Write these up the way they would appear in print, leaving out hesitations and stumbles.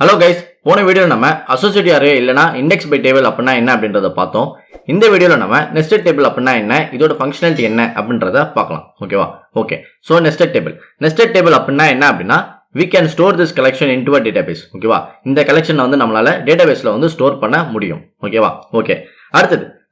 Hello guys, போன வீடியோவில் நம்ம அசோசியேட் அரே இல்லைனா இண்டெக்ஸ் பை டேபிள் அப்படின்னா என்ன அப்படின்றத பார்த்தோம். இந்த வீடியோவில் நம்ம நெஸ்டட் டேபிள் அப்படின்னா என்ன, இதோட ஃபங்க்ஷனாலிட்டி என்ன அப்படின்றத பார்க்கலாம். ஓகேவா? ஓகே. ஸோ நெஸ்டட் டேபிள் அப்படின்னா என்ன அப்படின்னா we can store this collection into a database. ஓகேவா? இந்த கலெக்ஷனை வந்து நம்மளால டேட்டாபேஸ்ல வந்து ஸ்டோர் பண்ண முடியும். ஓகேவா? ஓகே.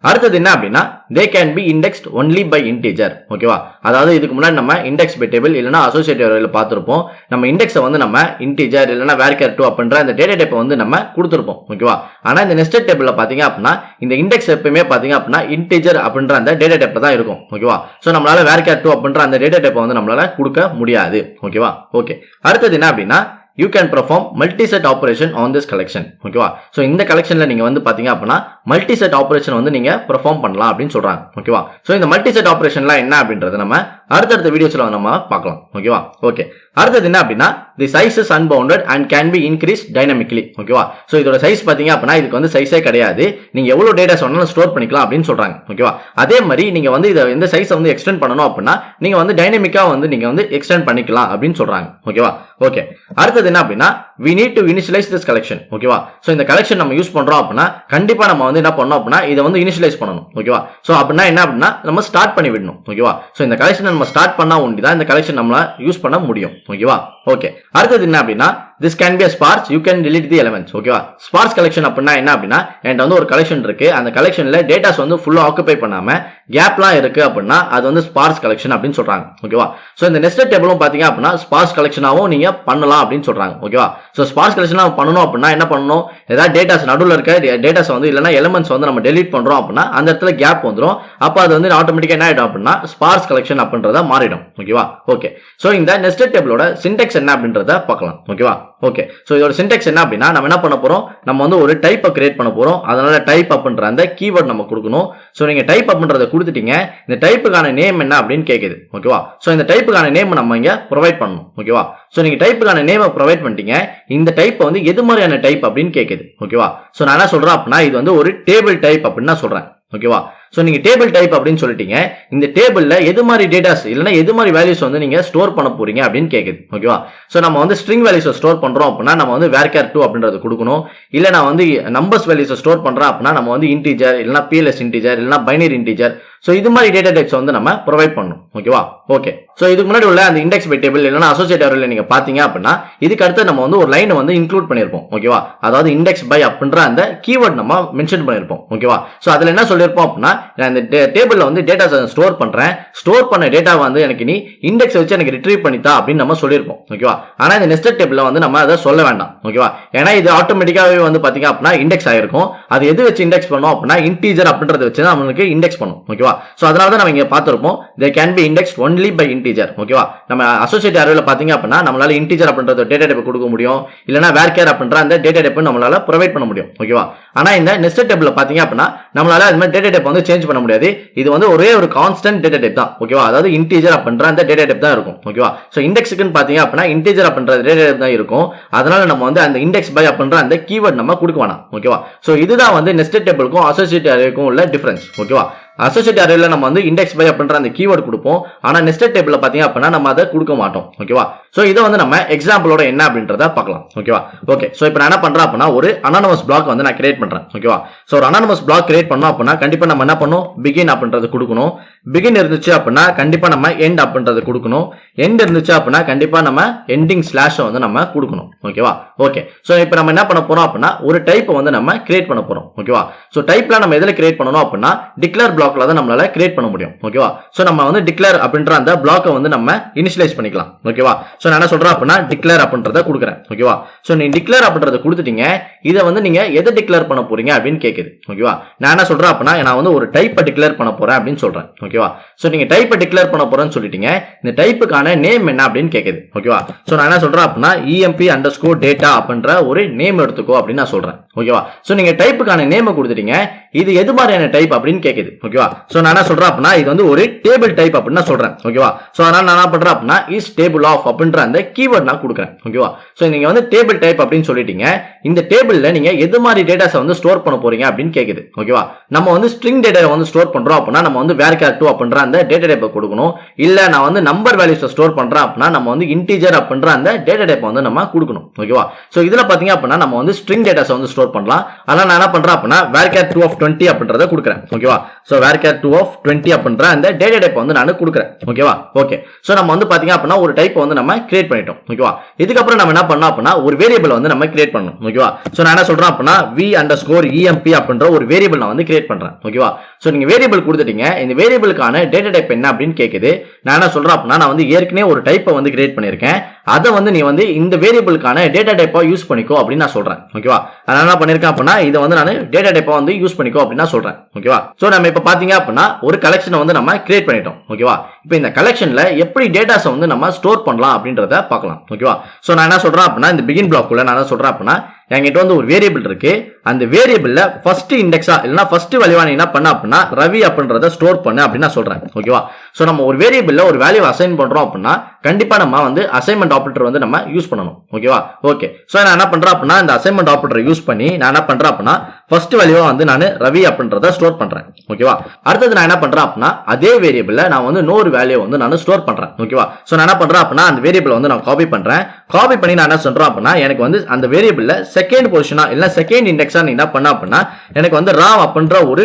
அடுத்தது என்ன அப்படின்னா they can be indexed only by integer. ஓகேவா? அதாவது இதுக்கு முன்னாடி நம்ம இண்டெக்ஸ் பை டேபிள் இல்லைனா அசோசியேட்டிவ் அரேல பார்த்திருப்போம். நம்ம இண்டெக்ஸை வந்து நம்ம இன்டிஜர் இல்லைனா varchar 2 அப்படின்ற அந்த டேட்டா டைப்பை வந்து நம்ம கொடுத்துருப்போம். ஓகேவா? ஆனா இந்த நெஸ்டட் டேபிள்ல பாத்தீங்க அப்படின்னா இந்த இண்டெக்ஸ் எப்பவுமே பாத்தீங்க அப்படின்னா இன்டிஜர் அப்படின்ற அந்த டேட்டா டைப்ல தான் இருக்கும். ஓகேவா? சோ நம்மளால varchar 2 அப்படின்ற அந்த டேட்டா டைப்பை வந்து நம்மளால கொடுக்க முடியாது. ஓகேவா? ஓகே. அடுத்தது என்ன அப்படின்னா you can perform multi-set operation on this collection. ஓகேவா? சோ இந்த கலெக்ஷன்ல நீங்க வந்து பாத்தீங்க அப்படின்னா மல்டி-செட் ஆபரேஷன் வந்து நீங்க பெர்ஃபார்ம் பண்ணலாம் அப்படின்னு சொல்றாங்க. ஓகேவா? சோ இந்த மல்டி-செட் ஆபரேஷன்லாம் என்ன அப்படின்றது நம்ம அடுத்த வீடியோஸ்ல நம்ம பார்க்கலாம். ஓகேவா? ஓகே. அடுத்தது என்ன அப்படின்னா the size is unbounded and can be increased dynamically. ஓகேவா? சோ இதோட சைஸ் பாத்தீங்க அப்படின்னா இதுக்கு வந்து சைஸே கிடையாது, நீங்க எவ்வளவு டேட்டா வேணாலும் ஸ்டோர் பண்ணிக்கலாம் அப்படின்னு சொல்றாங்க. ஓகேவா? அதே மாதிரி நீங்க வந்து இந்த சைஸை வந்து எக்ஸ்டெண்ட் பண்ணணும் அப்படின்னா நீங்க வந்து டைனமிக்கா வந்து நீங்க வந்து எக்ஸ்டெண்ட் பண்ணிக்கலாம் அப்படின்னு சொல்றாங்க. ஓகேவா? ஓகே. அடுத்தது என்ன அப்படின்னா we need to initialize this collection. ஓகேவா? சோ இந்த கலெக்ஷன் நம்ம யூஸ் பண்றோம் அப்படின்னா கண்டிப்பா நம்ம வந்து என்ன பண்ணணும் அப்படின்னா இதை வந்து இனிஷியலைஸ் பண்ணணும். ஓகேவா? சோ அப்படின்னா என்ன அப்படின்னா நம்ம ஸ்டார்ட் பண்ணி விடணும். ஓகேவா? சோ இந்த கலெக்ஷன் நம்ம ஸ்டார்ட் பண்ணா ஒண்டிதான் இந்த கலெக்ஷன் நம்மளால யூஸ் பண்ண முடியும். ஓகேவா? ஓகே. அடுத்தது என்ன அப்படின்னா this can be a sparse, you can delete the elements. ஓகேவா? ஸ்பார்ஸ் கலெக்ஷன் அப்படின்னா என்ன அப்படின்னா என்கிட்ட வந்து ஒரு கலெக்ஷன் இருக்கு, அந்த கலெக்ஷன்ல டேட்டாஸ் வந்து ஃபுல்லா ஆக்குபை பண்ணாம கேப்லாம் இருக்கு அப்படின்னா அது வந்து ஸ்பார்ஸ் கலெக்ஷன் அப்படின்னு சொல்றாங்க. ஓகேவா? சோ இந்த நெஸ்டட் டேபிளும் பாத்தீங்க அப்படின்னா ஸ்பார்ஸ் கலெக்ஷனாவும் நீங்க பண்ணலாம் அப்படின்னு சொல்றாங்க. ஓகேவா? சோ ஸ்பார்ஸ் கலெக்ஷனா பண்ணணும் அப்படின்னா என்ன பண்ணணும், ஏதாவது டேட்டாஸ் நடுவில் இருக்க டேட்டாஸ் வந்து இல்லைன்னா எலிமெண்ட்ஸ் வந்து நம்ம டெலீட் பண்றோம் அப்படின்னா அந்த இடத்துல கேப் வந்துடும். அப்ப அது வந்து ஆட்டோமேட்டிக்கா என்ன ஆயிடும் அப்படின்னா ஸ்பார்ஸ் கலெக்ஷன் அப்படின்றத மாறிடும். ஓகேவா? ஓகே. சோ இந்த நெஸ்டட் டேபிளோட சின்டெக்ஸ் என்ன அப்படின்றத பார்க்கலாம். ஓகேவா? ஓகே. சோ இதோட சின்டெக்ஸ் என்ன அப்படின்னா நம்ம என்ன பண்ண போறோம், நம்ம வந்து ஒரு டைப்பை கிரியேட் பண்ண போறோம். அதனால டைப் அப்படின்ற அந்த கீவேர்ட் நம்ம கொடுக்கணும். சோ நீங்க டைப் அப்படின்றத கொடுத்துட்டீங்க, இந்த டைப்புக்கான நேம் என்ன அப்படின்னு கேக்குது. ஓகேவா? சோ இந்த டைப்புக்கான நேம் நம்ம இங்க ப்ரொவைட் பண்ணணும். ஓகேவா? சோ நீங்க டைப்புக்கான நேமை ப்ரொவைட் பண்ணிட்டீங்க, இந்த டைப் வந்து எது மாதிரியான டைப் அப்படின்னு கேக்குது. ஓகேவா? சோ நான் என்ன சொல்றேன் அப்படின்னா இது வந்து ஒரு டேபிள் டைப் அப்படின்னு நான் சொல்றேன். ஓகேவா? சோ நீங்க டேபிள் டைப் அப்படின்னு சொல்லிட்டீங்க, இந்த டேபிள்ல எது மாதிரி டேட்டாஸ் இல்லனா எது மாதிரி வேல்யூஸ் வந்து நீங்க ஸ்டோர் பண்ண போறீங்க அப்படின்னு கேக்குது. ஓகேவா? சோ நம்ம வந்து ஸ்ட்ரிங் வேல்யூஸ் ஸ்டோர் பண்றோம் அப்படின்னா நம்ம வந்து varchar 2 அப்படின்றது கொடுக்கணும். இல்ல நான் வந்து நம்பர்ஸ் வேல்யூஸ் ஸ்டோர் பண்றேன் அப்படின்னா நம்ம வந்து இன்டிஜர் இல்லனா PLS இன்டிஜர் இல்லனா பைனரி இன்டிஜர், சோ இது மாதிரி டேட்டா டைப்ஸ் வந்து நம்ம ப்ரொவைட் பண்ணணும். ஓகேவா? ஓகே. சோ இதுக்கு முன்னாடி உள்ள அந்த இண்டெக்ஸ் பை டேபிள் இல்லனா அசோசியேட் அரேல நீங்க பாத்தீங்க அப்படின்னா இதுக்கு அடுத்து நம்ம வந்து ஒரு லைன் வந்து இன்க்ளூட் பண்ணிருப்போம். ஓகேவா? அதாவது இண்டெக்ஸ் பை அப்படின்ற அந்த கீவேர்ட் நம்ம மென்ஷன் பண்ணிருப்போம். ஓகேவா? சோ அதுல என்ன சொல்லிருப்போம் அப்படின்னா நான் இந்த டேபிள்ல வந்து டேட்டாஸ் ஸ்டோர் பண்றேன், ஸ்டோர் பண்ண டேட்டா வந்து எனக்கு நீ இண்டெக்ஸ் வச்சு எனக்கு ரிட்ரீவ் பண்ணித்தா அப்படின்னு நம்ம சொல்லிருப்போம். ஓகேவா? ஆனா இந்த நெஸ்டட் டேபிள்ல வந்து நம்ம அதை சொல்ல வேண்டாம். ஓகேவா? ஏன்னா இது ஆட்டோமேட்டிக்காவே வந்து பாத்தீங்க அப்படின்னா இண்டெக்ஸ் ஆயிருக்கும். அது எது வச்சு இண்டெக்ஸ் பண்ணோம் அப்படின்னா இன்டிஜர் அப்படின்றத வச்சு தான் நமக்கு இண்டெக்ஸ் பண்ணும். ஓகேவா? சோ அதனால தான் நம்ம இங்க பார்த்திருப்போம் they can be indexed only by integer. ஓகேவா? நம்ம அசோசியேட் அரேல பாத்தீங்க அப்படின்னா நம்மளால இன்டிஜர் அப்படின்ற டேட்டா டைப் கொடுக்க முடியும், இல்லனா varchar அப்படின்ற அந்த டேட்டா டைப் நம்மளால ப்ரொவைட் பண்ண முடியும். ஓகேவா? ஆனா இந்த நெஸ்டட் டேபிள்ல பாத்தீங்க அப்படின்னா நம்மளால அது மாதிரி டேட்டா டைப் வந்து சேஞ்ச் பண்ண முடியாது. இது வந்து ஒரே ஒரு கான்ஸ்டன்ட் டேட்டா டைப் தான். ஓகேவா? அதாவது இன்டிஜர் அப்படின்ற அந்த டேட்டா டைப் தான் இருக்கும். ஓகேவா? சோ இண்டெக்ஸ்க்குன்னு பாத்தீங்க அப்படின்னா இன்டிஜர் அப்படின்ற டேட்டா டைப் தான் இருக்கும். அதனால நம்ம வந்து அந்த இண்டெக்ஸ் பை அப்படின்ற அந்த கீவேர்ட் நம்ம கொடுக்க வேணாம். ஓகேவா? சோ இதுதான் வந்து நெஸ்டட் டேபிளுக்கும் அசோசியேட் அரேக்கும் உள்ள டிஃபரன்ஸ். ஓகேவா? அசோசியேட் அரேல நம்ம வந்து இண்டெக்ஸ் பை அப்படின்ற அந்த கீவேர்ட் கொடுப்போம், ஆனா நெஸ்டட் டேபிள்ல பாத்தீங்க அப்படின்னா நம்ம அதை கொடுக்க மாட்டோம். ஓகேவா? சோ இதை வந்து நம்ம எக்ஸாம்பிளோட என்ன அப்படின்றத பார்க்கலாம். ஓகேவா? ஓகே. சோ இப்போ நான் என்ன பண்றேன் அப்படின்னா ஒரு அனானிமஸ் பிளாக் வந்து நான் கிரியேட் பண்றேன். ஓகேவா? சோ ஒரு அனானிமஸ் பிளாக் கிரியேட் பண்ணோம் அப்படின்னா கண்டிப்பா நம்ம என்ன பண்ணணும், பிகின் அப்படின்றது கொடுக்கணும். பிகின் இருந்துச்சு அப்படின்னா கண்டிப்பா நம்ம எண்ட் அப்படின்றது கொடுக்கணும். எண்ட் இருந்துச்சு அப்படின்னா கண்டிப்பா நம்ம எண்டிங் ஸ்லாஷ் வந்து நம்ம கொடுக்கணும். ஓகேவா? ஓகே. சோ இப்போ நம்ம என்ன பண்ண போறோம் அப்படின்னா ஒரு டைப் வந்து நம்ம கிரியேட் பண்ண போறோம். ஓகேவா? சோ டைப்ல நம்ம எதுல கிரியேட் பண்ணணும் அப்படின்னா டிக்ளேர் பிளாக்ல தான் நம்மளால கிரியேட் பண்ண முடியும். ஓகேவா? சோ நம்ம வந்து டிக்ளேர் அப்படின்ற அந்த பிளாக்கை வந்து நம்ம இனிஷியலைஸ் பண்ணிக்கலாம். ஓகேவா? சோ நான் என்ன சொல்றேன் அப்படின்னா டிக்ளேர் அப்படின்றத கொடுக்குறேன். ஓகேவா? சோ நீ டிக்ளேர் அப்படின்றத கொடுத்துட்டீங்க, இதை வந்து நீங்க எதை டிக்ளேர் பண்ண போறீங்க அப்படின்னு கேக்குது. ஓகேவா? நான் என்ன சொல்றேன் அப்படின்னா நான் வந்து ஒரு டைப்பை டிக்ளேர் பண்ண போறேன் அப்படின்னு சொல்றேன். ஓகேவா? சோ நீங்க டைப்பை டிக்ளேர் பண்ண போறேன்னு சொல்லிட்டீங்க, இந்த டைப்புக்கான நேம் என்ன அப்படின்னு கேக்குது. ஓகேவா? சோ நான் என்ன சொல்றேன் அப்படின்னா emp_data அப்படின்ற ஒரு நேம் எடுத்துக்கோ அப்படின்னு நான் சொல்றேன். ஓகேவா? சோ நீங்க டைப்புக்கான நேம் கொடுத்துட்டீங்க, இது எது மாதிரியான டைப் அப்படின்னு கேக்குது. ஓகேவா? சோ நான் என்ன சொல்றேன் அப்படின்னா இது வந்து ஒரு டேபிள் டைப் அப்படின்னு நான் சொல்றேன். ஓகேவா? சோ அதனால நான் என்ன பண்றேன் அப்படின்னா இஸ் டேபிள் ஆஃப் அப்படின்ற அந்த கீவேர்ட் நான் கொடுக்குறேன். ஓகேவா? சோ நீங்க வந்து டேபிள் டைப் அப்படின்னு சொல்லிட்டீங்க. இந்த டேபிள்ல நீங்க எது மாதிரி டேட்டாஸை வந்து ஸ்டோர் பண்ண போறீங்க அப்படின்னு கேக்குது. ஓகேவா? நம்ம வந்து ஸ்ட்ரிங் டேட்டா வந்து ஸ்டோர் பண்றோம் அப்படின்னா நம்ம வந்து varchar2 அப்படின்ற அந்த டேட்டா டைப்பை கொடுக்கணும். இல்ல நான் வந்து நம்பர் வேல்யூஸை ஸ்டோர் பண்றேன் அப்படின்னா நம்ம வந்து இன்டிஜர் அப்படின்ற அந்த டேட்டா டைப்பை வந்து நம்ம கொடுக்கணும். ஓகேவா? சோ இதுல பாத்தீங்க அப்படின்னா நம்ம வந்து ஸ்ட்ரிங் டேட்டாஸை வந்து ஸ்டோர் பண்ணலாம். அதனால நான் என்ன பண்றேன் அப்படின்னா varchar2 of 20 அப்படின்றத கொடுக்குறேன். ஓகேவா? சோ varchar2 of 20 அப்படின்ற அந்த டேட்டா டைப்பை வந்து நான் கொடுக்குறேன். ஓகேவா? ஓகே. சோ நம்ம வந்து பாத்தீங்க அப்படின்னா ஒரு டைப் வந்து நம்ம கிரியேட் பண்ணிட்டோம். ஓகேவா? இதுக்கு அப்புறம் நம்ம என்ன பண்ணோம் அப்படின்னா ஒரு வேரியபிள் வந்து நம்ம கிரியேட் பண்ணணும். ஓகேவா? சோ நான் என்ன சொல்றேன் அப்படின்னா v_emp அப்படின்ற ஒரு வேரியபிள் நான் வந்து கிரியேட் பண்றேன். ஓகேவா? சோ நீங்க வேரியபிள் கொடுத்துட்டீங்க. இந்த வேரியபிளுக்கான டேட்டா டைப் என்ன அப்படின்னு கேக்குது. நான் என்ன சொல்றேன் அப்படின்னா நான் வந்து ஏற்கனவே ஒரு டைப்பை வந்து கிரியேட் பண்ணிருக்கேன். அதை வந்து நீ வந்து இந்த வேரியபிளுக்கான டேட்டா டைப்பா யூஸ் பண்ணிக்கோ அப்படின்னு நான் சொல்றேன். ஓகேவா? அதனால என்ன பண்ணிருக்கேன் அப்படின்னா இதை வந்து நான் டேட்டா டைப்பா வந்து யூஸ் பண்ணிக்கோ அப்படின்னு நான் சொல்றேன். ஓகேவா? சோ நம்ம இப்ப பாத்தீங்க அப்படின்னா ஒரு கலெக்ஷனை வந்து நம்ம கிரியேட் பண்ணிட்டோம். ஓகேவா? இப்போ இந்த கலெக்ஷன்ல எப்படி டேட்டாஸை வந்து நம்ம ஸ்டோர் பண்ணலாம் அப்படின்றத பார்க்கலாம். ஓகேவா? சோ நான் என்ன சொல்றேன் அப்படின்னா இந்த பிகின் பிளாக்குள்ள நான் என்ன சொல்றேன் அப்படின்னா என்கிட்ட வந்து ஒரு வேரியபிள் இருக்கு. அந்த வேரியபிள்ல ஃபர்ஸ்ட் இண்டெக்ஸா இல்லனா ஃபர்ஸ்ட் வேல்யூவா நீ என்ன பண்ண அப்படின்னா ரவி அப்படின்றத ஸ்டோர் பண்ணு அப்படின்னு நான் சொல்றேன். ஓகேவா? சோ நம்ம ஒரு வேரியபிள்ல ஒரு வேல்யூ அசைன் பண்றோம் அப்படின்னா கண்டிப்பா நம்ம வந்து அசைன்மெண்ட் ஆபரேட்டர் வந்து நம்ம யூஸ் பண்ணணும். ஓகேவா? ஓகே. சோ நான் என்ன பண்றேன் அப்படின்னா இந்த அசைன்மெண்ட் ஆபரேட்டர் யூஸ் பண்ணி நான் என்ன பண்றேன் அப்படின்னா ஃபர்ஸ்ட் வேல்யூவா வந்து நான் ரவி அப்படின்றத ஸ்டோர் பண்றேன். ஓகேவா? அடுத்தது நான் என்ன பண்றேன் அப்படின்னா அதே வேரியபிள்ல நான் வந்து இன்னொரு வேல்யூ வந்து நான் ஸ்டோர் பண்றேன். ஓகேவா? சோ நான் என்ன பண்றேன் அப்படின்னா அந்த வேரியபிள் வந்து நான் காப்பி பண்றேன். காப்பி பண்ணி நான் என்ன சொல்றேன் அப்படின்னா எனக்கு வந்து அந்த வேரியபிள்ல செகண்ட் பொசிஷனா இல்ல செகண்ட் இண்டெக்ஸா நீ என்ன பண்ண அப்படின்னா எனக்கு வந்து ராம் அப்படின்ற ஒரு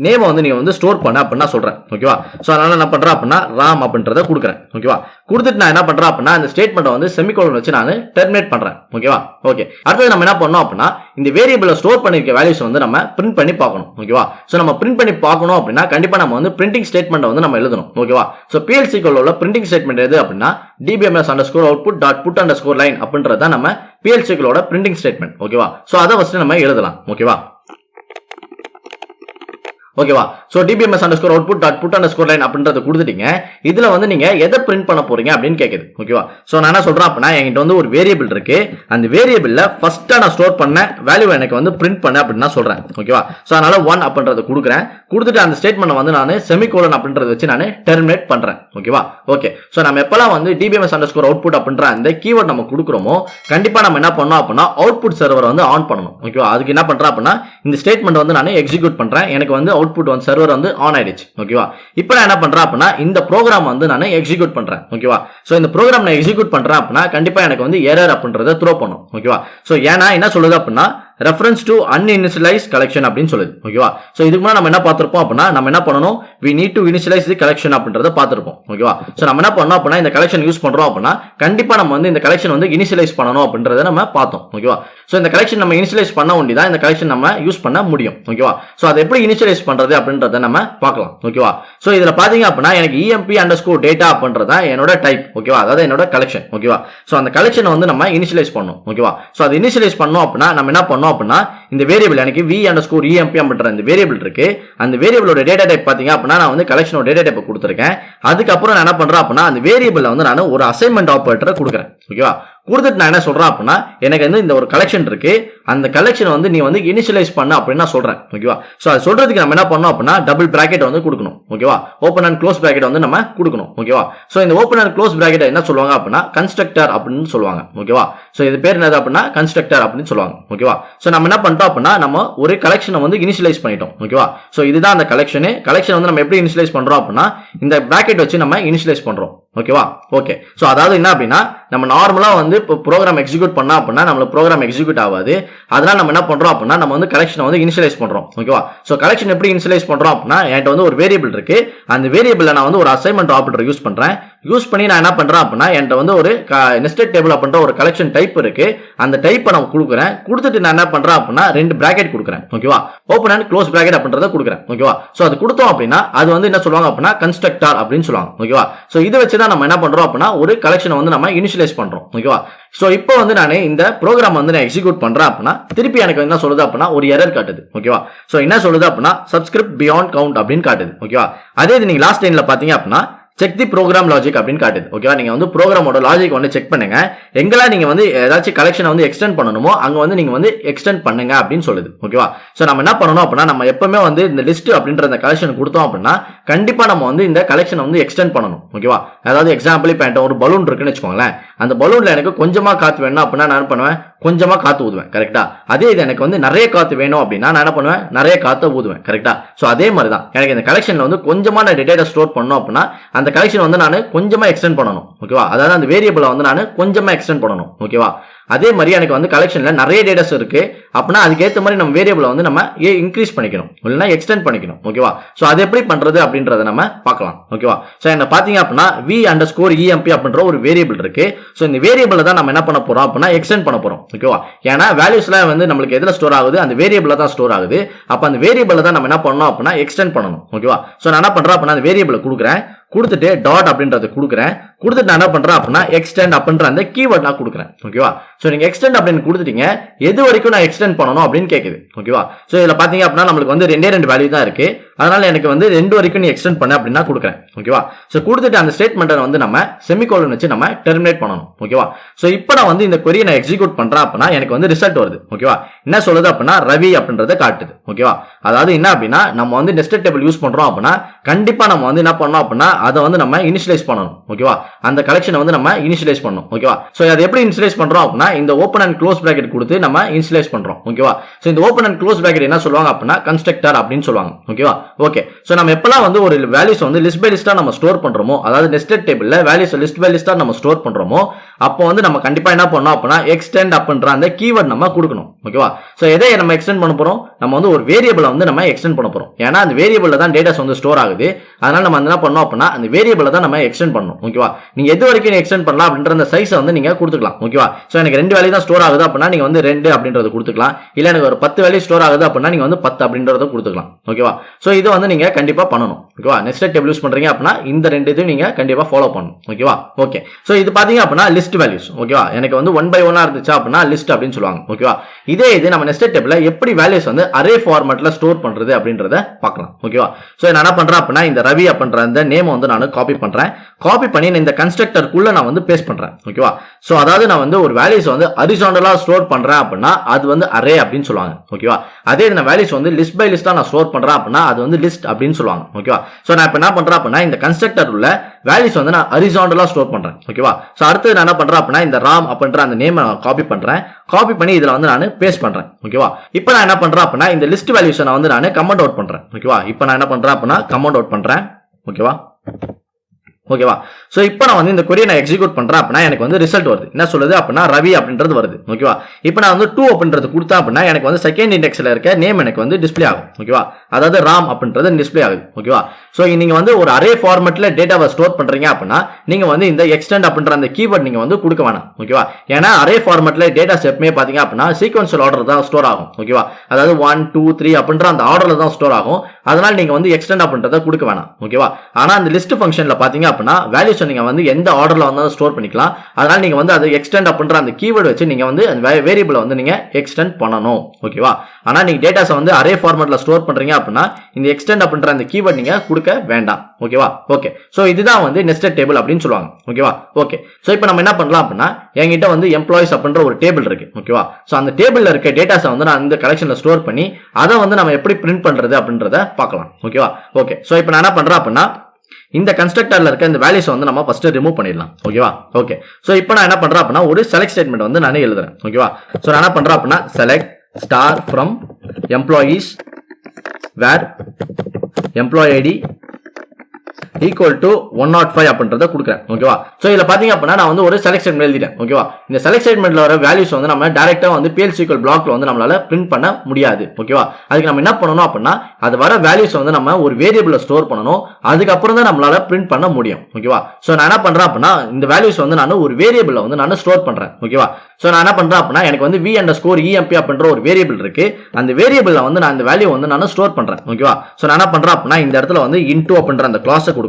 நேம் வந்து நீங்க வந்து ஸ்டோர் பண்ண அப்படின்னா சொல்றேன். ஓகேவா? சோ அதனால என்ன பண்றேன் அப்படின்னா ராம் அப்படின்றத கொடுக்குறேன். ஓகேவா? கொடுத்துட்டு நான் என்ன பண்றேன் அப்படின்னா இந்த ஸ்டேட்மெண்ட் வந்து செமிகோலன் வச்சு நான் டெர்மினேட் பண்றேன். ஓகேவா? ஓகே. அடுத்து நம்ம என்ன பண்ணோம் அப்படின்னா இந்த வேரியபிள்ல ஸ்டோர் பண்ணிருக்க வேல்யூஸ் வந்து நம்ம பிரிண்ட் பண்ணி பார்க்கணும். ஓகேவா? சோ நம்ம பிரிண்ட் பண்ணி பார்க்கணும் அப்படின்னா கண்டிப்பா நம்ம வந்து பிரிண்டிங் ஸ்டேட்மெண்ட் வந்து நம்ம எழுதணும். ஓகேவா? சோ PLSQL உள்ள பிரிண்டிங் ஸ்டேட்மெண்ட் எது அப்படின்னா dbms_output.put_line அப்படின்றத நம்ம PLSQL ஓட பிரிண்டிங் ஸ்டேட்மெண்ட். ஓகேவா? சோ அதை ஃபர்ஸ்ட் நம்ம எழுதலாம். ஓகேவா? ஓகேவா? சோ dbms_output.put_line அப்படின்றத கொடுத்துட்டீங்க. இதுல வந்து நீங்க எதை பிரிண்ட் பண்ண போறீங்க அப்படின்னு கேக்குது. ஓகேவா? சோ நான் என்ன சொல்றேன் அப்படின்னா என்கிட்ட வந்து ஒரு வேரியபிள் இருக்கு. அந்த வேரியபிள்ல ஃபர்ஸ்டா நான் ஸ்டோர் பண்ண வேல்யூ எனக்கு வந்து பிரிண்ட் பண்ண அப்படின்னு நான் சொல்றேன். ஓகேவா? சோ அதனால 1 அப்படின்றத கொடுக்குறேன். கொடுத்துட்டு அந்த ஸ்டேட்மெண்ட் வந்து நான் செமிகோலன் அப்படின்றத வச்சு நான் டெர்மினேட் பண்றேன். ஓகேவா? ஓகே. சோ நம்ம எப்பலாம் வந்து dbms_output அப்படின்ற அந்த கீவேர்ட் நம்ம கொடுக்குறோமோ கண்டிப்பா நம்ம என்ன பண்ணோம் அப்படின்னா அவுட்புட் சர்வர் வந்து ஆன் பண்ணணும். ஓகேவா? அதுக்கு என்ன பண்றேன் அப்படின்னா இந்த ஸ்டேட்மெண்ட் வந்து நான் எக்ஸிக்யூட் பண்றேன். எனக்கு வந்து அவுட்புட் வந்து சர்வர் வந்து ஆன் ஆயிடுச்சு. ஓகேவா? இப்போ நான் என்ன பண்றேன் அப்படின்னா இந்த ப்ரோக்ராம் வந்து நான் எக்ஸிக்யூட் பண்றேன். ஓகேவா? சோ இந்த ப்ரோக்ராம் நான் எக்ஸிக்யூட் பண்றேன் அப்படின்னா கண்டிப்பா எனக்கு வந்து எரர் அப்படின்றத த்ரோ பண்ணும். ஓகேவா? சோ ஏன்னா என்ன சொல்லுது அப்படின்னா reference to uninitialized collection அப்படின்னு சொல்லுது. ஓகேவா? சோ இதுக்கு முன்னாடி நம்ம என்ன பார்த்திருப்போம் அப்படின்னா நம்ம என்ன பண்ணணும் we need to initialize the collection அப்படின்றத பார்த்திருப்போம். ஓகேவா? சோ நம்ம என்ன பண்ணோம் அப்படின்னா இந்த கலெக்ஷன் யூஸ் பண்றோம் அப்படின்னா கண்டிப்பா நம்ம வந்து இந்த கலெக்ஷன் வந்து இனிஷியலைஸ் பண்ணணும் அப்படின்றத நம்ம பார்த்தோம். ஓகேவா? சோ இந்த கலெக்ஷன் நம்ம இனிஷியலைஸ் பண்ண வேண்டியதா இந்த கலெக்ஷன் நம்ம யூஸ் பண்ண முடியும். ஓகேவா? சோ அதை எப்படி இனிஷியலைஸ் பண்றது அப்படின்றத நம்ம பார்க்கலாம். ஓகேவா? சோ இதுல பாத்தீங்க அப்படின்னா எனக்கு emp_data அப்படின்றத என்னோட டைப். ஓகேவா? அதாவது என்னோட கலெக்ஷன். ஓகேவா? சோ அந்த கலெக்ஷனை வந்து நம்ம இனிஷியலைஸ் பண்ணணும். ஓகேவா? சோ அதை இனிஷியலைஸ் பண்ணோம் அப்படின்னா நம்ம என்ன பண்ணோம் அப்படின்னா இந்த வேரியபிள் எனக்கு v_emp அப்படின்ற இந்த வேரியபிள் இருக்கு. அந்த வேரியபிளோட டேட்டா டைப் பாத்தீங்க அப்படின்னா நான் வந்து கலெக்ஷனோட டேட்டா டைப் கொடுத்திருக்கேன். அதுக்கு அப்புறம் நான் என்ன பண்றேன் அப்படின்னா அந்த வேரியபிள்ல வந்து நான் ஒரு அசைன்மெண்ட் ஆபரேட்டரை கொடுக்குறேன். ஓகேவா? கொடுத்துட்டு நான் என்ன சொல்றேன் அப்படின்னா எனக்கு வந்து இந்த ஒரு கலெக்ஷன் இருக்கு. அந்த கலெக்ஷன் வந்து நீ வந்து இனிஷியலைஸ் பண்ண அப்படின்னு நான் சொல்றேன். ஓகேவா? சோ அது சொல்றதுக்கு நம்ம என்ன பண்ணோம் அப்படின்னா டபுள் பிராக்கெட் வந்து கொடுக்கணும். ஓகேவா? ஓபன் அண்ட் க்ளோஸ் பிராக்கெட் வந்து நம்ம கொடுக்கணும். ஓகேவா? சோ இந்த ஓபன் அண்ட் க்ளோஸ் பிராக்கெட் என்ன சொல்லுவாங்க அப்படின்னா கன்ஸ்ட்ரக்டர் அப்படின்னு சொல்லுவாங்க. ஓகேவா? சோ இது பேர் என்னது அப்படின்னா கன்ஸ்ட்ரக்டர் அப்படின்னு சொல்லுவாங்க. ஓகேவா? சோ நம்ம என்ன பண்ணிட்டோம் அப்படின்னா நம்ம ஒரு கலெக்ஷனை வந்து இனிஷியலைஸ் பண்ணிட்டோம். ஓகேவா? சோ இதுதான் அந்த கலெக்ஷன் வந்து நம்ம எப்படி இனிஷியலைஸ் பண்றோம் அப்படின்னா இந்த பிராக்கெட் வச்சு நம்ம இனிஷியலைஸ் பண்றோம். ஓகேவா? ஓகே. சோ அதாவது என்ன அப்படின்னா நம்ம நார்மலா வந்து இப்போ ப்ரோக்ராம் எக்ஸிக்யூட் பண்ணா அப்படின்னா நம்ம ப்ரோக்ராம் எக்ஸிக்யூட் ஆகாது. அதனால நம்ம என்ன பண்றோம் அப்படின்னா நம்ம வந்து கலெக்ஷனை வந்து இனிஷியலைஸ் பண்றோம். ஓகேவா? சோ கலெக்ஷன் எப்படி இனிஷியலைஸ் பண்றோம் அப்படின்னா என்கிட்ட வந்து ஒரு வேரியபிள் இருக்கு. அந்த வேரியபிள்ல நான் வந்து ஒரு அசைன்மெண்ட் ஆபரேட்டர் யூஸ் பண்றேன். யூஸ் பண்ணி நான் என்ன பண்றேன் அப்படின்னா என்கிட்ட வந்து ஒரு நெஸ்டட் டேபிள் அப்படின்ற ஒரு கலெக்ஷன் டைப் இருக்கு. அந்த டைப்பை நான் கொடுக்குறேன். கொடுத்துட்டு நான் என்ன பண்றேன் அப்படின்னா ரெண்டு பிராக்கெட் கொடுக்குறேன். ஓகேவா? ஓபன் அண்ட் க்ளோஸ் பிராக்கெட் அப்படின்றத கொடுக்குறேன். ஓகேவா? சோ அது கொடுத்தோம் அப்படின்னா அது வந்து என்ன சொல்லுவாங்க அப்படின்னா கன்ஸ்ட்ரக்டர் அப்படின்னு சொல்லுவாங்க. ஓகேவா? சோ இதை வச்சு தான் நம்ம என்ன பண்றோம் அப்படின்னா ஒரு கலெக்ஷனை வந்து நம்ம இனிஷியலைஸ் பண்றோம். ஓகேவா? சோ இப்போ வந்து நான் இந்த ப்ரோக்ராம் வந்து நான் எக்ஸிக்யூட் பண்றேன் அப்படின்னா திருப்பி எனக்கு என்ன சொல்லுது அப்படின்னா ஒரு எரர் காட்டுது. ஓகேவா? சோ என்ன சொல்லுது அப்படின்னா சப்ஸ்கிரிப்ட் பியாண்ட் கவுண்ட் அப்படின்னு காட்டுது. ஓகேவா? அதே இது நீங்க லாஸ்ட் லைன்ல பாத்தீங்க அப்படின்னா செக் தி ப்ரோக்ராம் லாஜிக் அப்படின்னு காட்டுது. ஓகேவா, நீங்க வந்து ப்ரோக்ராமோட லாஜிக் வந்து செக் பண்ணுங்க. எங்கெல்லாம் நீங்க வந்து ஏதாச்சும் கலெக்ஷனை வந்து எக்ஸ்டெண்ட் பண்ணணுமோ அங்க வந்து நீங்க வந்து எக்ஸ்டெண்ட் பண்ணுங்க அப்படின்னு சொல்லுது. ஓகேவா, சோ நம்ம என்ன பண்ணணும் அப்படின்னா நம்ம எப்பவுமே வந்து இந்த லிஸ்ட் அப்படின்ற அந்த கலெக்ஷன் கொடுத்தோம் அப்படின்னா கண்டிப்பா நம்ம வந்து இந்த கலெக்ஷனை வந்து எக்ஸ்டெண்ட் பண்ணணும். ஓகேவா, அதாவது எக்ஸாம்பிள் இப்போ என்கிட்ட ஒரு பலூன் இருக்குன்னு வச்சுக்கோங்களேன். அந்த பலூன்ல எனக்கு கொஞ்சமா காத்து வேணும் அப்படின்னா நான் என்ன பண்ணுவேன், கொஞ்சமா காத்து ஊதுவேன். கரெக்டா, அதே இது எனக்கு வந்து நிறைய காத்து வேணும் அப்படின்னா நான் என்ன பண்ணுவேன், நிறைய காத்து ஊதுவேன். கரெக்டா, சோ அதே மாதிரி தான் எனக்கு இந்த கலெக்ஷன்ல வந்து கொஞ்சமா நான் டேட்டா ஸ்டோர் பண்ணணும் அப்படின்னா அந்த கலெக்ஷன் வந்து நான் கொஞ்சமா எக்ஸ்டெண்ட் பண்ணணும். ஓகேவா, அதாவது அந்த வேரியபிளை வந்து நான் கொஞ்சமா எக்ஸ்டெண்ட் பண்ணணும். ஓகேவா, அதே மாதிரி எனக்கு வந்து கலெக்ஷன்ல நிறைய டேட்டாஸ் இருக்கு அப்படின்னா அதுக்கேற்ற மாதிரி நம்ம வேரியபிளை வந்து நம்ம இன்க்ரீஸ் பண்ணிக்கணும் இல்லைன்னா எக்ஸ்டெண்ட் பண்ணிக்கணும். ஓகேவா, சோ அது எப்படி பண்றது அப்படின்றத நம்ம பார்க்கலாம். ஓகேவா, சோ என்ன பாத்தீங்க அப்படின்னா v_emp அப்படின்ற ஒரு வேரியபிள் இருக்கு. சோ இந்த வேரியபிளை தான் நம்ம என்ன பண்ண போறோம் அப்படின்னா எக்ஸ்டெண்ட் பண்ண போறோம். ஓகேவா, ஏன்னா வேல்யூஸ்லாம் வந்து நம்மளுக்கு எதுல ஸ்டோர் ஆகுது, அந்த வேரியபிள தான் ஸ்டோர் ஆகுது. அப்ப அந்த வேரியபிளை தான் நம்ம என்ன பண்ணணும் அப்படின்னா எக்ஸ்டெண்ட் பண்ணணும். ஓகேவா, சோ நான் என்ன பண்றேன் அப்படின்னா அந்த வேரியபிளை கொடுக்குறேன், கொடுத்துட்டு டாட் அப்படின்றத கொடுக்குறேன், கொடுத்துட்டு நான் என்ன பண்றேன் அப்படின்னா எக்ஸ்டெண்ட் அப்படின்ற அந்த கீவேர்ட் நான் கொடுக்குறேன். ஓகேவா, சோ நீங்க எக்ஸ்டெண்ட் அப்படின்னு கொடுத்துட்டீங்க, எது வரைக்கும் நான் எக்ஸ்டெண்ட் பண்ணணும் அப்படின்னு கேக்குது. ஓகேவா, சோ இதுல பாத்தீங்க அப்படின்னா நம்மளுக்கு வந்து ரெண்டு வேல்யூ தான் இருக்கு. அதனால எனக்கு வந்து 2 வரைக்கும் நீ எக்ஸ்டெண்ட் பண்ண அப்படின்னா கொடுக்குறேன். ஓகேவா, சோ கொடுத்துட்டு அந்த ஸ்டேட்மெண்ட்டை வந்து நம்ம செமிகோலன் வச்சு நம்ம டெர்மினேட் பண்ணணும். ஓகேவா, சோ இப்போ நான் வந்து இந்த query நான் எக்ஸிக்யூட் பண்றேன் அப்படின்னா எனக்கு வந்து ரிசல்ட் வருது. ஓகேவா, என்ன சொல்லுது அப்படின்னா ரவி அப்படின்றத காட்டுது. ஓகேவா, அதாவது என்ன அப்படின்னா நம்ம வந்து நெஸ்டட் டேபிள் யூஸ் பண்றோம் அப்படின்னா கண்டிப்பா நம்ம வந்து என்ன பண்ணணும் அப்படின்னா அதை வந்து நம்ம இனிஷியலைஸ் பண்ணணும். ஓகேவா, அந்த கலெக்ஷனை வந்து நம்ம இனிஷியலைஸ் பண்ணணும். ஓகேவா, சோ அதை எப்படி இனிஷியலைஸ் பண்றோம் அப்படின்னா இந்த ஓபன் அண்ட் க்ளோஸ் பிராக்கெட் கொடுத்து நம்ம இனிஷியலைஸ் பண்றோம். ஓகேவா, சோ இந்த ஓபன் அண்ட் க்ளோஸ் பிராக்கெட் என்ன சொல்லுவாங்க அப்படின்னா கன்ஸ்ட்ரக்டர் அப்படின்னு சொல்லுவாங்க. ஓகேவா, ஓகே, சோ நம்ம எப்பலாம் வந்து ஒரு வேல்யூஸ் வந்து லிஸ்ட் பை லிஸ்டா நம்ம ஸ்டோர் பண்றோமோ, அதாவது நெஸ்டட் டேபிள்ல வேல்யூஸ் லிஸ்ட் பை லிஸ்டா நம்ம ஸ்டோர் பண்றோமோ அப்போ வந்து நம்ம கண்டிப்பா என்ன பண்ணணும் அப்படின்னா எக்ஸ்டெண்ட் அப்படின்ற அந்த கீவேர்ட் நம்ம கொடுக்கணும். ஓகேவா, சோ எதை நம்ம எக்ஸ்டெண்ட் பண்ண போறோம், நம்ம வந்து ஒரு வேரியபிளை வந்து நம்ம எக்ஸ்டெண்ட் பண்ண போறோம். ஏன்னா அந்த வேரியபிள்ல தான் டேட்டாஸ் வந்து ஸ்டோர் ஆகுது. அதனால நம்ம என்ன பண்ணணும் அப்படின்னா அந்த வேரியபிளை தான் நம்ம எக்ஸ்டெண்ட் பண்ணணும். ஓகேவா, நீங்க எது வரைக்கும் எக்ஸ்டெண்ட் பண்ணலாம் அப்படின்ற அந்த சைஸை வந்து நீங்க கொடுத்துக்கலாம். ஓகேவா, சோ எனக்கு 2 வேல்யூ தான் ஸ்டோர் ஆகுது அப்படின்னா நீங்க வந்து 2 அப்படின்றத கொடுத்துக்கலாம். இல்ல எனக்கு ஒரு 10 வேல்யூ ஸ்டோர் ஆகுது அப்படின்னா நீங்க வந்து 10 அப்படின்றத கொடுத்துக்கலாம். ஓகேவா, சோ இது வந்து நீங்க கண்டிப்பா பண்ணணும். ஓகேவா, நெஸ்டட் டேபிள் யூஸ் பண்றீங்க அப்படின்னா இந்த 2 இதையும் நீங்க கண்டிப்பா ஃபாலோ பண்ணணும். ஓகேவா, ஓகே, சோ இது பாத்தீங்க அப்படின்னா லிஸ்ட் வேல்யூஸ். ஓகேவா, எனக்கு வந்து 1 by 1 இருந்துச்சு அப்படின்னா லிஸ்ட் அப்படின்னு சொல்லுவாங்க. ஓகேவா, இதே இது நம்ம நெஸ்டட் டேபிள்ல எப்படி வேல்யூஸ் வந்து அரே ஃபார்மேட்ல ஸ்டோர் பண்றது அப்படின்றத பார்க்கலாம். ஓகேவா, சோ நான் என்ன பண்றேன் அப்படின்னா இந்த ரவி அப்படின்ற அந்த நேம் வந்து நான் காப்பி பண்றேன். காப்பி பண்ணி இந்த கன்ஸ்ட்ரக்டருக்குள்ள நான் வந்து பேஸ்ட் பண்றேன். ஓகேவா, சோ அதாவது நான் வந்து ஒரு வேல்யூஸ் வந்து ஹரிசாண்டலா ஸ்டோர் பண்றேன் அப்படின்னா அது வந்து அரே அப்படின்னு சொல்லுவாங்க. ஓகேவா, அதே நான் வேல்யூஸ் வந்து லிஸ்ட் பை லிஸ்டா நான் ஸ்டோர் பண்றேன் அப்படின்னா அது வந்து லிஸ்ட் அப்படின்னு சொல்லுவாங்க. ஓகேவா, சோ நான் இப்ப என்ன பண்றேன் அப்படின்னா இந்த கன்ஸ்ட்ரக்டர் உள்ள வேல்யூஸ் வந்து நான் ஹரிசாண்டலா ஸ்டோர் பண்றேன். ஓகேவா, சோ அடுத்து நான் என்ன பண்றேன் அப்படின்னா இந்த ராம் அப்படின்ற அந்த நேம் காப்பி பண்றேன். காப்பி பண்ணி இதுல வந்து நான் பேஸ்ட் பண்றேன். ஓகேவா, இப்போ நான் என்ன பண்றேன் அப்படின்னா இந்த லிஸ்ட் வேல்யூஸ் நான் வந்து நான் கமெண்ட் அவுட் பண்றேன். ஓகேவா, இப்போ நான் என்ன பண்றேன் அப்படின்னா கமெண்ட் அவுட் பண்றேன். ஓகேவா, ஓகேவா, சோ இப்போ நான் வந்து இந்த query நான் எக்ஸிக்யூட் பண்றேன் அப்படின்னா எனக்கு வந்து ரிசல்ட் வருது. என்ன சொல்லுது அப்படின்னா ரவி அப்படின்றது வருது. ஓகேவா, இப்போ நான் வந்து 2 அப்படின்றது கொடுத்தேன் அப்படின்னா எனக்கு வந்து செகண்ட் இண்டெக்ஸ்ல இருக்க நேம் எனக்கு வந்து டிஸ்ப்ளே ஆகும். ஓகேவா, அதாவது ராம் அப்படின்றது டிஸ்ப்ளே ஆகுது. ஓகேவா, சோ நீங்க வந்து ஒரு அரே ஃபார்மேட்ல டேட்டாவை ஸ்டோர் பண்றீங்க அப்படின்னா நீங்க வந்து இந்த எக்ஸ்டெண்ட் அப்படின்ற அந்த கீவேர்ட் நீங்க வந்து கொடுக்க வேணாம். ஓகேவா, ஏன்னா அரே ஃபார்மேட்ல டேட்டாஸ் எப்பவுமே பாத்தீங்க அப்படின்னா சீக்வென்ஷியல் ஆர்டர் தான் ஸ்டோர் ஆகும். ஓகேவா, அதாவது 1 2 3 அப்படின்ற அந்த ஆர்டர்ல தான் ஸ்டோர் ஆகும். அதனால நீங்க வந்து எக்ஸ்டெண்ட் அப்படின்றத கொடுக்க வேணாம். ஓகேவா, ஆனா அந்த லிஸ்ட் ஃபங்க்ஷன்ல பாத்தீங்க அப்படின்னா வேல்யூஸ் நீங்க வந்து எந்த ஆர்டர்ல வந்தாலும் ஸ்டோர் பண்ணிக்கலாம். அதனால நீங்க வந்து அது எக்ஸ்டெண்ட் அப்படின்ற அந்த கீவேர்ட் வச்சு நீங்க வந்து அந்த வேரியபிளை வந்து நீங்க எக்ஸ்டெண்ட் பண்ணணும். ஓகேவா, ஆனா நீங்க டேட்டாஸ் வந்து அரே ஃபார்மேட்ல ஸ்டோர் பண்றீங்க அப்படின்னா இந்த எக்ஸ்டெண்ட் அப்படின்ற அந்த கீவேர்ட் நீங்க கொடுக்க வேண்டாம். ஓகேவா, ஓகே, சோ இதுதான் வந்து நெஸ்டட் டேபிள் அப்படின்னு சொல்லுவாங்க. ஓகேவா, ஓகே, சோ இப்போ நம்ம என்ன பண்ணலாம் அப்படின்னா என்கிட்ட வந்து எம்ப்ளாயிஸ் அப்படின்ற ஒரு டேபிள் இருக்கு. ஓகேவா, சோ அந்த டேபிள்ல இருக்க டேட்டாஸை வந்து நான் இந்த கலெக்ஷன்ல ஸ்டோர் பண்ணி அதை வந்து நம்ம எப்படி பிரிண்ட் பண்றது அப்படின்றத பார்க்கலாம். ஓகேவா, ஓகே, சோ இப்போ நான் என்ன பண்றேன் அப்படின்னா இந்த கன்ஸ்ட்ரக்டர்ல இருக்க இந்த வேல்யூஸ் வந்து நம்ம ஃபர்ஸ்ட் ரிமூவ் பண்ணிடலாம். ஓகேவா, ஓகே, சோ இப்போ நான் என்ன பண்றேன் அப்படின்னா ஒரு செலக்ட் ஸ்டேட்மெண்ட் வந்து நான் எழுதுறேன். ஓகேவா, சோ நான் என்ன பண்றேன் அப்படின்னா select star from employees where employee ID equal to 105 அப்படின்றத கொடுக்குறேன். ஓகேவா, சோ இதுல பாத்தீங்க அப்படின்னா நான் வந்து ஒரு செலக்ட் ஸ்டேட்மெண்ட் எழுதிட்டேன். ஓகேவா, இந்த செலக்ட் ஸ்டேட்மெண்ட்ல வர வேல்யூஸ் வந்து நம்ம டைரக்டா வந்து PLSQL பிளாக்ல வந்து நம்மளால பிரிண்ட் பண்ண முடியாது. ஓகேவா, அதுக்கு நம்ம என்ன பண்ணணும் அப்படின்னா அது வர வேல்யூஸ் வந்து நம்ம ஒரு வேரியபிள்ல ஸ்டோர் பண்ணணும். அதுக்கப்புறம் தான் நம்மளால பிரிண்ட் பண்ண முடியும். ஓகேவா, சோ நான் என்ன பண்றேன் அப்படின்னா இந்த வேல்யூஸ் வந்து நான் ஒரு வேரியபிள்ல வந்து நான் ஸ்டோர் பண்றேன். ஓகேவா, சோ நான் என்ன பண்றேன் அப்படின்னா எனக்கு வந்து v_emp அப்படின்ற ஒரு வேரியபிள் இருக்கு. அந்த வேரியபிள்ல வந்து நான் இந்த வேல்யூ வந்து நான் ஸ்டோர் பண்றேன். ஓகேவா, சோ நான் என்ன பண்றேன் அப்படின்னா இந்த இடத்துல வந்து into அப்படின்ற அந்த கிளாஸை கொடுக்குறேன்.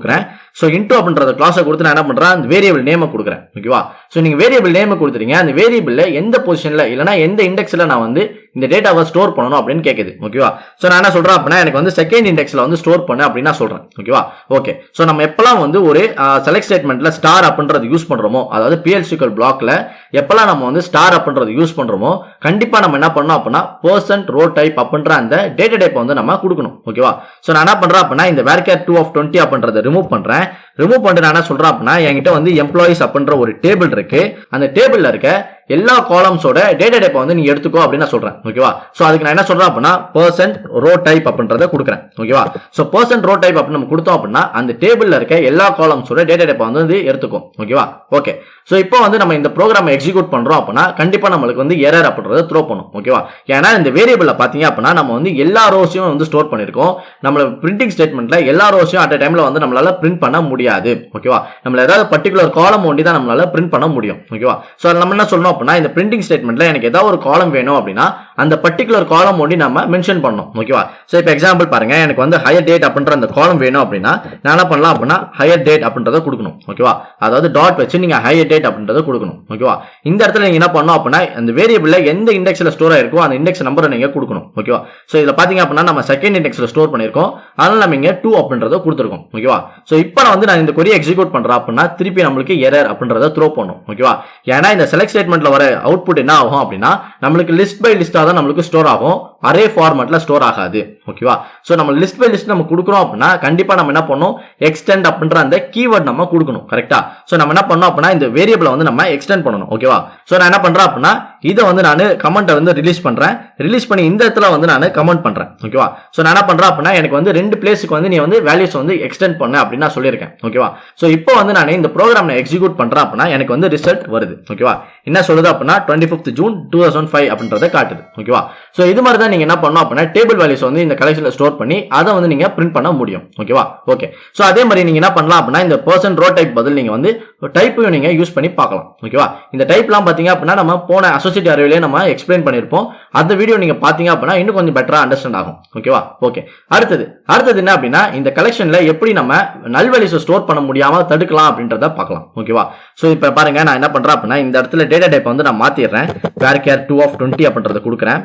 சோ into அப்படின்ற கிளாஸை கொடுத்து நான் என்ன பண்றேன் அந்த வேரியபிள் நேமை கொடுக்குறேன். ஓகேவா, சோ நீங்க வேரியபிள் நேம் கொடுத்துறீங்க, அந்த வேரியபிள்ல எந்த பொசிஷன்ல இல்லனா எந்த இண்டெக்ஸ்ல நான் வந்து இந்த டேட்டாவை ஸ்டோர் பண்ணனும் அப்படின்னு கேக்குது. ஓகேவா? சோ நான் என்ன சொல்றேன் அப்படினா எனக்கு வந்து செகண்ட் இண்டெக்ஸ்ல வந்து ஸ்டோர் பண்ணு அப்படினா சொல்றேன். ஓகேவா? ஓகே. சோ நம்ம எப்பலாம் வந்து ஒரு செலக்ட் ஸ்டேட்மென்ட்ல ஸ்டார் அப்படின்றது யூஸ் பண்றோமோ, அதாவது PLSQL பிளாக்ல எப்பலாம் நம்ம வந்து ஸ்டார் அப்படின்றது யூஸ் பண்றோமோ, கண்டிப்பா நம்ம என்ன பண்ணனும் அப்படினா %rowtype அப்படின்ற அந்த டேட்டா டைப் வந்து நம்ம கொடுக்கணும். ஓகேவா? சோ நான் என்ன பண்றேன் அப்படினா இந்த varchar2 of 20 அப்படின்றத ரிமூவ் பண்றேன். ரிமூவ் பண்ணிட்டு நான் என்ன சொல்றேன் அப்படினா என்கிட்ட வந்து எம்ப்ளாயிஸ் அப்படின்ற ஒரு டேபிள் இருக்கு. அந்த டேபிள்ல இருக்க எல்லா காலம்ஸோட டேட்டா டைப்பை வந்து நீங்க எடுத்துக்கோ அப்படின்னு நான் சொல்றேன். ஓகேவா? சோ அதுக்கு நான் என்ன சொல்றேன் அப்படினா %rowtype அப்படின்றத கொடுக்கிறேன். ஓகேவா? சோ %rowtype அப்படி நம்ம கொடுத்தோம் அப்படினா அந்த டேபிள்ல இருக்க எல்லா காலம்ஸோட டேட்டா டைப்பை வந்து எடுத்துக்கும். ஓகேவா? ஓகே. சோ இப்போ வந்து நம்ம இந்த ப்ரோகிராமை எக்ஸிக்யூட் பண்றோம் அப்படினா கண்டிப்பா நமக்கு வந்து எரர் அப்படின்றத த்ரோ பண்ணும். ஓகேவா? ஏன்னா இந்த வேரியபிள்ல பாத்தீங்க அப்படினா நம்ம வந்து எல்லா ரோஸையும் வந்து ஸ்டோர் பண்ணிருக்கோம். நம்மள பிரிண்டிங் ஸ்டேட்மென்ட்ல எல்லா ரோஸையும் அட் a டைம்ல வந்து நம்மளால பிரிண்ட் பண்ண முடியாது. ஓகேவா? நம்மள ஏதாவது பர்టిక్యులர் காலம் ஒண்டி தான் நம்மளால பிரிண்ட் பண்ண முடியும். ஓகேவா? சோ நம்ம என்ன சொல்லணும் அப்படினா இந்த பிரிண்டிங் ஸ்டேட்மென்ட்ல எனக்கு ஏதாவது ஒரு காலம் வேணும் அப்படினா அந்த பர்టిక్యులர் காலம் ஒண்டி நம்ம மென்ஷன் பண்ணனும். ஓகேவா? சோ இப்போ எக்ஸாம்பிள் பாருங்க, எனக்கு வந்து ஹையர் டேட் அப்படின்ற அந்த காலம் வேணும் அப்படினா நான் என்ன பண்ணலாம் அப்படினா ஹையர் டேட் அப்படின்றத கொடுக்கணும். ஓகேவா? அதாவது டாட் வச்சு நீங்க ஹையர் டேட் அப்படின்றத கொடுக்கணும். ஓகேவா? இந்த இடத்துல நீங்க என்ன பண்ணனும் அப்படினா அந்த வேரியபிள்ல எந்த இண்டெக்ஸ்ல ஸ்டோர் ஆயிருக்கோ அந்த இண்டெக்ஸ் நம்பரை நீங்க கொடுக்கணும். ஓகேவா? சோ இதுல பாத்தீங்க அப்படினா நம்ம செகண்ட் இண்டெக்ஸ்ல ஸ்டோர் பண்ணிருக்கோம். அதனால நம்ம இங்க 2 அப்படின்றத கொடுத்திருக்கோம். ஓகேவா? சோ இப்போ நான் வந்து இந்த query எக்ஸிக்யூட் பண்றேன் அப்படினா திருப்பி நமக்கு எரர் அப்படின்றத த்ரோ பண்ணும். ஓகேவா? ஏன்னா இந்த செலக்ட் ஸ்டேட்மென்ட்ல வர அவுட்புட் என்ன ஆகும் அப்படினா நமக்கு லிஸ்ட் பை லிஸ்டா தான் நமக்கு ஸ்டோர் ஆகும். அரே ஃபார்மட்ல ஸ்டோர் ஆகாது. ஓகேவா? சோ நம்ம லிஸ்ட் பை லிஸ்ட் நம்ம கொடுக்கிறோம் அப்படினா கண்டிப்பா நம்ம என்ன பண்ணனும் எக்ஸ்டெண்ட் அப்படின்ற அந்த கீவேர்ட் நம்ம கொடுக்கணும். கரெக்ட்டா? சோ நம்ம என்ன பண்ணனும் அப்படினா இந்த வேரியபிளை வந்து நம்ம எக்ஸ்டெண்ட் பண்ணனும். ஓகேவா? சோ நான் என்ன பண்றேன் அப்படினா இத வந்து நான் கமெண்ட்டை வந்து ரிலீஸ் பண்றேன். ரிலீஸ் பண்ணி இந்த இடத்துல வந்து நான் கமெண்ட் பண்றேன். ஓகேவா? சோ நான் என்ன பண்றேன் அப்படினா எனக்கு வந்து ரெண்டு பிளேஸ்க்கு வந்து நீ வந்து வேல்யூஸ் வந்து எக்ஸ்டெண்ட் பண்ணு அப்படி நான் சொல்லிருக்கேன். ஓகேவா? சோ இப்போ வந்து நான் இந்த ப்ரோகிராமை எக்ஸிக்யூட் பண்றேன் அப்படினா எனக்கு வந்து ரிசல்ட் வருது. ஓகேவா? என்ன சொல்லுது அப்படினா 25th June 2005 அப்படின்றத காட்டுது. ஓகேவா? சோ இது மாதிரி தான் நீங்க என்ன பண்ணனும் அப்படினா டேபிள் வேல்யூஸ் வந்து இந்த கலெக்ஷன்ல ஸ்டோர் பண்ணி அதை வந்து நீங்க பிரிண்ட் பண்ண முடியும். ஓகேவா? ஓகே. சோ அதே மாதிரி நீங்க என்ன பண்ணலாம் அப்படினா இந்த %rowtype பதில் நீங்க வந்து டைப்பையும் நீங்க யூஸ் பண்ணி பார்க்கலாம். ஓகேவா? இந்த டைப்லாம் பாத்தீங்க அப்படினா நம்ம போன அசோசியேட் அரேவிலே நம்ம எக்ஸ்பிளைன் பண்ணிருப்போம். அந்த வீடியோ நீங்க பாத்தீங்க அப்படினா இன்னும் கொஞ்சம் பெட்டரா அண்டர்ஸ்டாண்ட் ஆகும். ஓகேவா? ஓகே. அடுத்தது என்ன அப்படினா இந்த கலெக்ஷன்ல எப்படி நம்ம நல் வேல்யூஸ் ஸ்டோர் பண்ண முடியாம தடுக்கலாம் அப்படின்றத பார்க்கலாம். ஓகேவா? சோ இப்போ பாருங்க, நான் என்ன பண்றேன் அப்படினா இந்த இடத்துல டேட்டா டைப் வந்து நான் மாத்திடுறேன். varchar2 of 20 அப்படின்றத கொடுக்கிறேன்.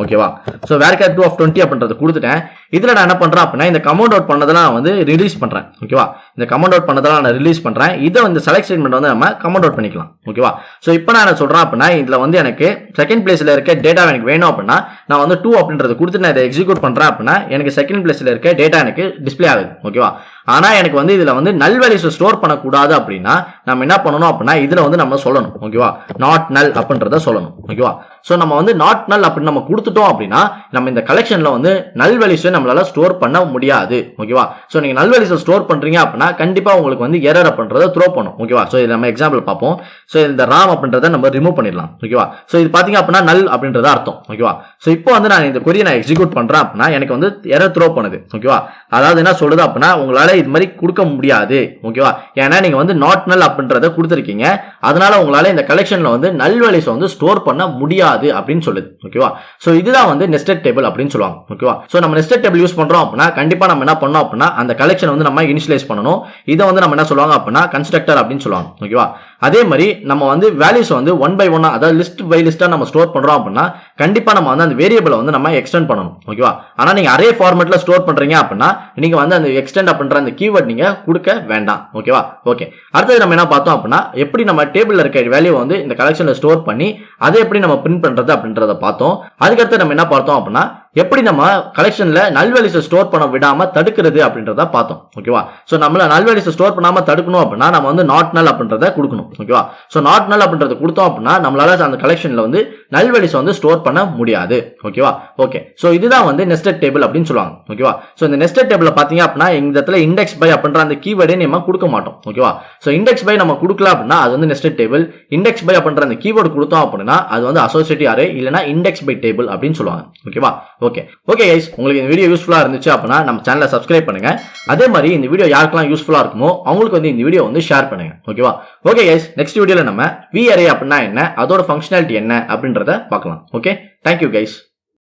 ஓகேவா? சோ varchar2 of 20 அப்படின்றத கொடுத்துட்டேன். இதுல நான் என்ன பண்றேன் அப்படினா இந்த கமெண்ட் அவுட் பண்ணதெல்லாம் நான் வந்து ரிலீஸ் பண்றேன். ஓகேவா? இந்த கமெண்ட் அவுட் பண்ணதெல்லாம் நான் ரிலீஸ் பண்றேன். இத வந்து செலக்ட் ஸ்டேட்மென்ட் வந்து நம்ம கமெண்ட் அவுட் பண்ணிக்கலாம். ஓகேவா? சோ இப்போ நான் என்ன சொல்றேன் அப்படினா இதுல வந்து எனக்கு செகண்ட் பிளேஸ்ல இருக்க டேட்டா எனக்கு வேணும் அப்படினா நான் வந்து 2 அப்படின்றத கொடுத்து நான் இத எக்ஸிக்யூட் பண்றேன் அப்படினா எனக்கு செகண்ட் பிளேஸ்ல இருக்க டேட்டா எனக்கு டிஸ்ப்ளே ஆகுது. ஓகேவா? ஆனா எனக்கு வந்து இதுல வந்து நல் வேல்யூஸ் ஸ்டோர் பண்ண கூடாது அப்படினா நம்ம என்ன பண்ணனும் அப்படினா இதுல வந்து நம்ம சொல்லணும். ஓகேவா? நாட் நல் அப்படின்றத சொல்லணும். ஓகேவா? சோ நம்ம வந்து நாட் நல் அப்படி நம்ம கொடுத்துட்டோம் அப்படினா நம்ம இந்த கலெக்ஷன்ல வந்து நல் வேல்யூஸ் நம்மளால ஸ்டோர் பண்ண முடியாது. ஓகேவா? சோ நீங்க நல் வேல்யூஸ் ஸ்டோர் பண்றீங்க அப்படினா கண்டிப்பா உங்களுக்கு வந்து எரர் அப்படின்றத த்ரோ பண்ணும். ஓகேவா? சோ இது நம்ம எக்ஸாம்பிள் பாப்போம். சோ இந்த ராம் அப்படின்றத நம்ம ரிமூவ் பண்ணிடலாம். ஓகேவா? சோ இது பாத்தீங்க அப்படினா நல் அப்படின்றது அர்த்தம். ஓகேவா? சோ இப்போ வந்து நான் இந்த query நான் எக்ஸிக்யூட் பண்றேன் அப்படினா எனக்கு வந்து எரர் த்ரோ பண்ணுது. ஓகேவா? அதாவது என்ன சொல்லுது அப்படினா உங்களால இது மாதிரி கொடுக்க முடியாது. ஓகேவா? ஏன்னா நீங்க வந்து நாட் நல் அப்படின்றத கொடுத்திருக்கீங்க. அதனால உங்களால இந்த கலெக்ஷன்ல வந்து நல் வேல்யூஸ் வந்து ஸ்டோர் பண்ண முடியாது அப்படின்னு சொல்லுது. ஓகேவா? சோ இதுதான் வந்து நெஸ்டட் டேபிள் அப்படின்னு சொல்லுவாங்க. ஓகேவா? சோ நம்ம நெஸ்டட் டேபிள் யூஸ் பண்றோம் அப்படினா கண்டிப்பா நம்ம என்ன பண்ணனும் அப்படினா அந்த கலெக்ஷன் வந்து நம்ம இனிஷியலைஸ் பண்ணனும். இத வந்து நம்ம என்ன சொல்லுவாங்க அப்படினா கன்ஸ்ட்ரக்டர் அப்படின்னு சொல்லுவாங்க. ஓகேவா? அதே மாதிரி நம்ம வந்து வேல்யூஸ் வந்து 1 by 1 அதாவது லிஸ்ட் பை லிஸ்டா நம்ம ஸ்டோர் பண்றோம் அப்படினா கண்டிப்பா நம்ம வந்து அந்த வேரியபிளை வந்து நம்ம எக்ஸ்டெண்ட் பண்ணனும். ஓகேவா? ஆனா நீங்க அரே ஃபார்மட்ல ஸ்டோர் பண்றீங்க அப்படினா நீங்க வந்து அந்த எக்ஸ்டெண்ட் அப்படின்ற அந்த கீவேர்ட் நீங்க கொடுக்க வேண்டாம். ஓகேவா? ஓகே. அடுத்து நம்ம என்ன பார்த்தோம் அப்படினா எப்படி நம்ம டேபிள்ல இருக்க வேல்யூ வந்து இந்த கலெக்ஷன்ல ஸ்டோர் பண்ணி அதை எப்படி நம்ம பிரிண்ட் பண்றது அப்படின்றத பார்த்தோம். அதுக்கு அடுத்து நம்ம என்ன பார்த்தோம் அப்படினா எப்படி நம்ம கலெக்ஷன்ல நல் வேல்யூஸ் ஸ்டோர் பண்ண விடாம தடுக்கிறது அப்படின்றத பார்த்தோம். ஓகேவா? சோ நம்மள நல் வேல்யூஸ் ஸ்டோர் பண்ணாம தடுக்கணும் அப்படினா நம்ம வந்து நாட் நல் அப்படின்றத கொடுக்கணும். ஓகேவா? சோ நாட் நல் அப்படின்றத கொடுத்தோம் அப்படினா நம்மளால அந்த கலெக்ஷன்ல வந்து நல் வேல்யூஸ் வந்து ஸ்டோர் பண்ண முடியாது. ஓகேவா? ஓகே. சோ இதுதான் வந்து நெஸ்டட் டேபிள் அப்படின்னு சொல்லுவாங்க. ஓகேவா? சோ இந்த நெஸ்டட் டேபிள்ல பாத்தீங்க அப்படினா இந்த இடத்துல இண்டெக்ஸ் பை அப்படின்ற அந்த கீவேர்டை நம்ம கொடுக்க மாட்டோம். ஓகேவா? சோ இண்டெக்ஸ் பை நம்ம கொடுக்கல அப்படினா அது வந்து நெஸ்டட் டேபிள். இண்டெக்ஸ் பை அப்படின்ற அந்த கீவேர்ட் கொடுத்தோம் அப்படினா அது வந்து அசோசியேட்டிவ் அரே இல்லனா இண்டெக்ஸ் பை டேபிள் அப்படின்னு சொல்லுவாங்க. ஓகேவா? ஓகே. ஓகே கைஸ், உங்களுக்கு இந்த வீடியோ யூஸ்ஃபுல்லா இருந்துச்சு அப்படினா நம்ம சேனலை சப்ஸ்கிரைப் பண்ணுங்க. அதே மாதிரி இந்த வீடியோ யாருக்கெல்லாம் யூஸ்ஃபுல்லா இருக்குமோ அவங்களுக்கு வந்து இந்த வீடியோ வந்து ஷேர் பண்ணுங்க. ஓகேவா? ஓகே கைஸ், நெக்ஸ்ட் வீடியோல நம்ம வி அரே அப்படினா என்ன, அதோட ஃபங்க்ஷனாலிட்டி என்ன அப்படின்றத பார்க்கலாம். Okay, thank you guys.